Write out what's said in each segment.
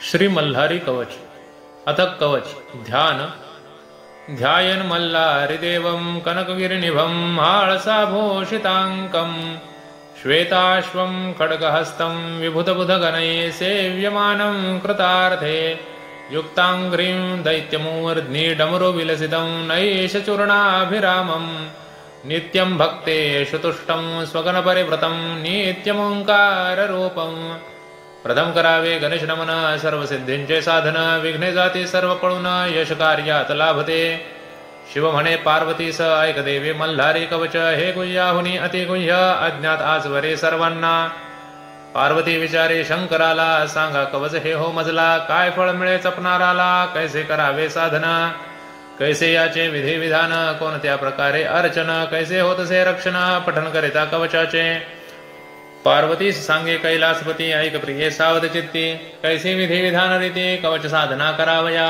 श्री मल्हारी कवच अथ कवच ध्यान ध्यायन मल्लारिदेवं कनकगिरिनिभं हाळसाभूषिताङ्कं श्वेताश्वं खड्गहस्तं विभुतबुधगणैः सेव्यमानं कृतार्थे युक्ताङ्घ्रिं दैत्यमूर्ध्नि डमरुविलसितं नैशचूर्णाभिरामं नित्यं भक्तेषु तुष्टं स्वगणपरिवृतं नित्यमोङ्काररूपम् प्रथम करावे गणेश नमन सर्वसिद्धींचे साधन विघ्ने जाती सर्व पळून यश कार्यात लाभते शिव म्हणे पार्वतीस ऐक देवे मल्हारी कवच हे गुह्याहुनी अति गुह्य अज्ञात आजवरे सर्वांना पार्वती विचारे शंकराला सांगा कवच हे हो मजला काय फळ मिळे चपणाराला कैसे करावे साधन कैसे याचे विधी विधान कोणत्या प्रकारे अर्चन कैसे होतसे रक्षण पठन करिता कवचाचे पार्वतीस सांगे कैलासपती ऐक प्रिये सावध चित्ती कैसे विधी विधान रीती कवच साधना करावया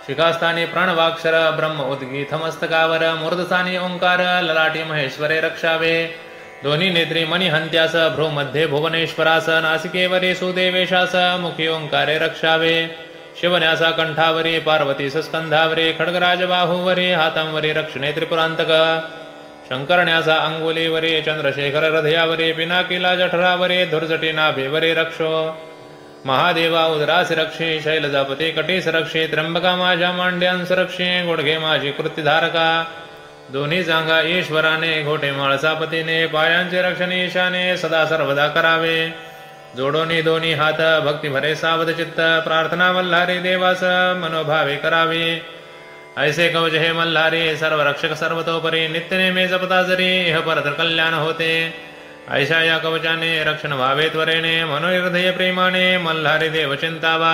शिखास्थानी प्रणवाक्षर ब्रह्म उद्गीत मस्तकावर मूर्धस्थानी ओंकार ललाटी महेश्वरे रक्षावे दोन्ही नेत्री मणिहंत्यास भ्रूमध्ये भुवनेश्वरास नासिकेवरी सुदेवेशास मुखी ओंकारे रक्षावे शिवन्यासा कंठावरी पार्वतीस स्कंधावरी खड्गराज बाहुवरी हातांवरी रक्षणे त्रिपुरांतक शंकरण्यासा अंगुलीवरी चंद्रशेखर हृदयावरी पिनाकिला जठरावरी धुर्जटी नाभेवरी रक्षो महादेवा उदरासी रक्षी शैलजापती कटीस रक्षी त्र्यंबका माझ्या मांड्यांस रक्षी गुडघे माझी कृत्यधारका दोन्ही जांगा ईश्वराने घोटे माळसापतीने पायांचे रक्षण ईशाने सदा सर्वदा करावे जोडोनी दोन्ही हात भक्ती भरे सावध चित्त प्रार्थना मल्हारी देवास मनोभावे करावी ऐसे कवच हे मल्हारी सर्व रक्षक सर्वतोपरी नित्य नेमे जपता जरी इह परतर कल्याण होते ऐशा या कवचाने रक्षण व्हावे त्वरेने मनोहृदय प्रेमाने मल्हारी देव चिंतावा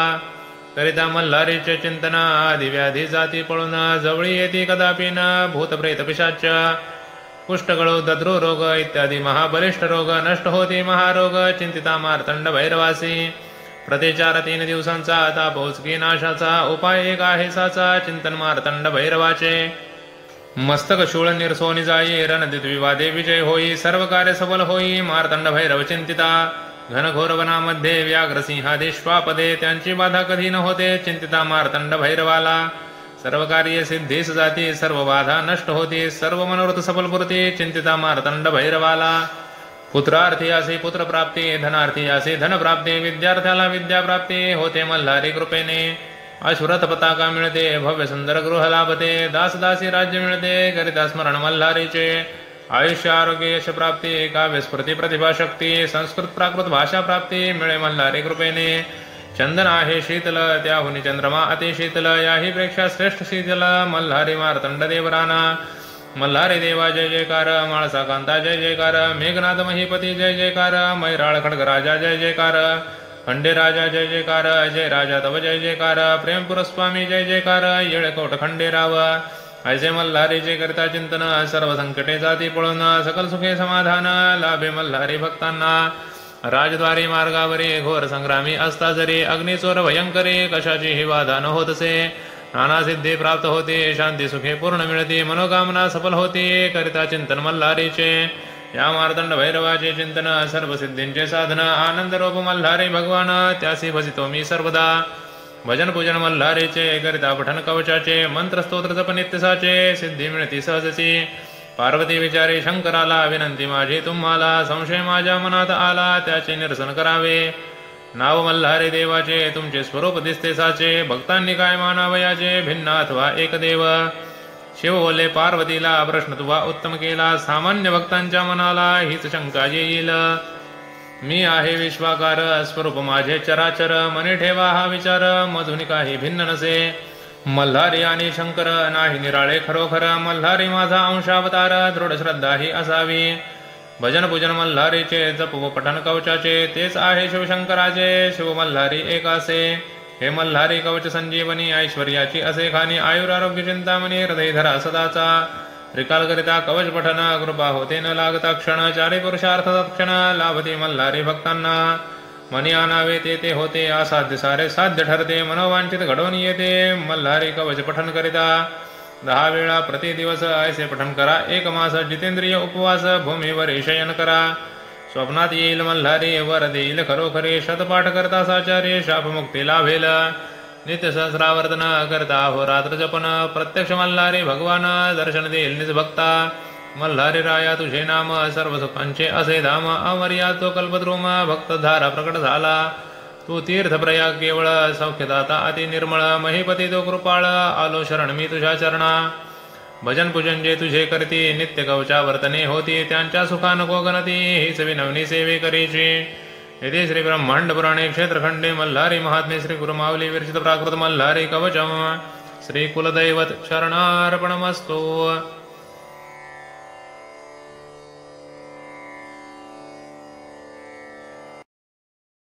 करिता मल्हारीचे चिंतन आदि व्याधी जाती पळून जवळी येती कदापि न भूत प्रेत पिशाच कुष्ठगळो दद्रू रोग इत्यादी महाबलिष्ठ रोग नष्ट होती महारोग चिंतिता मार्तंड भैरवासी प्रतिचार 3 दिवसांचा ताप उचकी नाशाचा उपाय एक आहे साचा चिंतन मार्तंड भैरवाचे मस्तक शूळ निरसोनी जाई रणदित विवादे विजय होई सर्व कार्य सफल होई मार्तंड भैरव चिंतिता घनघोर वनामध्ये व्याघ्रसिंहादेश्वापदे त्यांची बाधा कधी न होते चिंतिता मार्तंड भैरवाला सर्व कार्य सिद्धीस जाती सर्व बाधा नष्ट होती सर्व मनोरथ सफल पुरती चिंतिता मार्तंड भैरवाला पुत्रार्थी असे पुत्र प्राप्ती धनार्थी असे धन प्राप्ती विद्यार्थ्याला विद्या प्राप्ती होते मल्हारी कृपेने अश्वरथ पताका मिळते भव्य सुंदर गृह लाभते दासदासी राज्य मिळते करिता स्मरण मल्हारीचे आयुष्य आरोग्य यश प्राप्ती काव्य स्फूर्ती प्रतिभा शक्ती संस्कृत प्राकृत भाषा प्राप्ती मिळे मल्हारी कृपेने चंदन आहे शीतल त्याहुनी चंद्रमा अति शीतल याही प्रेक्षा श्रेष्ठ शीतल मल्हारी मार्तंड देवराना मल्हारी देवा जय जयकार माळसा कांता जय जयकार मेघनाथ महीपती जय जयकार मैराळ खड्गराजा जय जयकार खंडे राजा जय जयकार जय राजा तव जय जयकार प्रेमपुर स्वामी जय जयकार येळकोट खंडेराव ऐसे मल्हारीचे करता चिंतन सर्व संकटे जाती पळून सकल सुखे समाधान लाभे मल्हारी भक्तांना राजद्वारी मार्गावरी घोर संग्रामी असता जरी अग्निचोर भयंकरी कशाची ही बाधा न होतसे नाना सिद्धी प्राप्त होते शांती सुखे पूर्ण मिळते मनोकामना सफल होते करिता चिंतन मल्हारीचे या मार्तंड भैरवाचे चिंतन सर्व सिद्धींचे साधन आनंद रूप मल्हारी भगवान त्यासी भजितो मी सर्वदा भजन पूजन मल्हारीचे करिता पठन कवचाचे मंत्र स्तोत्र जप नित्यसाचे सिद्धी मिळती सहजची पार्वती विचारे शंकराला विनंती माझी तुम्हाला संशय माझ्या मनात आला त्याचे निरसन करावे नाव मल्हारी देवाचे तुमचे स्वरूप दिसते साचे भक्तांनी काय मानावयाचे भिन्न अथवा एक देव शिव बोले पार्वतीला प्रश्न तुवा उत्तम केला सामान्य भक्तांच्या मनाला हीच शंका येईल मी आहे विश्वाकार स्वरूप माझे चराचर मनी ठेवा हा विचार मधुनी काही भिन्न नसे मल्हारी आणि शंकर नाही निराळे खरोखर मल्हारी माझा अंशावतार दृढ श्रद्धा ही असावी भजन पूजन मल्हारीचे जप व पठन कवचाचे तेच आहे शिवशंकराचे शिव मल्हारी एक असे हे मल्हारी कवच संजीवनी ऐश्वर्याची असे खानी आयुरारोग्य चिंतामणी हृदय धरा सदाचा रिकाल करिता कवच पठन कृपा होते न लागता क्षण चारी पुरुषार्थ तत्क्षण लाभते मल्हारी भक्तांना मनी आणावे ते होते असाध्य सारे साध्य ठरते मनोवांचित घडवून येते मल्हारी कवच पठन करिता 10 वेळा प्रति दिवस ऐसे पठन करा 1 मास जितेंद्रिय उपवास भूमीवर शयन करा स्वप्नात येईल मल्हारी वर देईल खरोखरी शतपाठ करता साचार्य शापमुक्ती लाभेल नित्य सहस्रावर्तन करता हो रात्र जपन प्रत्यक्ष मल्हारी भगवान दर्शन देईल निजभक्ता मल्हारी राया तुझे नाम सर्व सुखांचे असे धाम अमर्याद तो कल्पद्रुम भक्तधारा प्रकट झाला तू तीर्थ प्रयाग केवळ सौख्यदाता अति निर्मळ महीपती तो कृपाळ आलो शरण मी तुझ्या चरणा भजन पूजन जे तुझे करती नित्य कवचा वर्तने होती त्यांच्या सुखा नको गणती हीच विनवनी सेवे करीची येथे श्री ब्रह्मांड पुराणे क्षेत्रखंडे मल्हारी महात्मे श्री गुरुमावली विरचित प्राकृत मल्हारी कवचम श्री कुलदैवत शरणार्पणमस्तु।